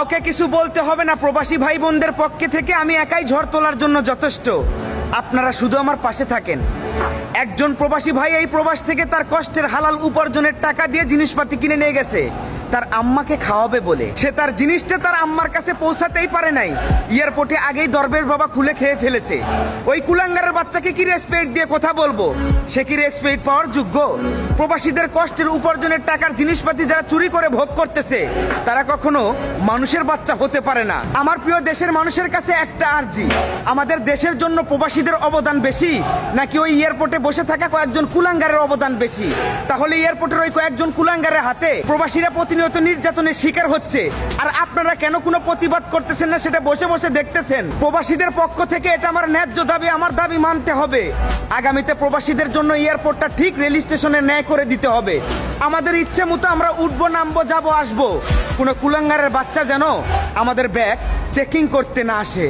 কাউকে কিছু বলতে হবে না, প্রবাসী ভাই বোনদের পক্ষে থেকে আমি একাই ঝড় তোলার জন্য যথেষ্ট। আপনারা শুধু আমার পাশে থাকেন। একজন প্রবাসী ভাই এই প্রবাস থেকে তার কষ্টের হালাল উপার্জনের টাকা দিয়ে জিনিসপাতি কিনে নিয়ে গেছে তার আম্মাকে খাওয়াবে বলে। সে তার জিনিসটা তার আম্মার কাছে পৌঁছাতেই পারে নাই, এয়ারপোর্টে আগেই দরবেশ বাবা খুলে খেয়ে ফেলেছে। ওই কুলাঙ্গারের বাচ্চাকে কি রেসপেক্ট দিয়ে কথা বলবো? সে কি রেসপেক্ট পাওয়ার যোগ্য? প্রবাসীদের কষ্টের উপার্জনের টাকার জিনিসপাতি যারা চুরি করে ভোগ করতেছে তারা কখনো মানুষের বাচ্চা হতে পারে না। আমার প্রিয় দেশের মানুষের কাছে একটা আর্জি, আমাদের দেশের জন্য প্রবাসীদের অবদান বেশি নাকি ওই এয়ারপোর্টে বসে থাকা কয়েকজন কুলাঙ্গারের অবদান বেশি? তাহলে এয়ারপোর্টের ওই কয়েকজন কুলাঙ্গারের হাতে প্রবাসীরা প্রতিনিয়ত নির্যাতনের শিকার হচ্ছে, আর আপনারা কেন কোনো প্রতিবাদ করতেছেন না সেটা বসে বসে দেখতেছেন। প্রবাসীদের পক্ষ থেকে এটা আমার ন্যায্য দাবি, আমার দাবি মানতে হবে। আগামীতে প্রবাসীদের জন্য এয়ারপোর্টটা ঠিক রেল স্টেশনের ন্যায় করে দিতে হবে। আমাদের ইচ্ছে মতো আমরা উঠবো, নামবো, যাবো, আসবো। কোনো কুলাঙ্গারের বাচ্চা যেন আমাদের ব্যাগ চেকিং করতে না আসে।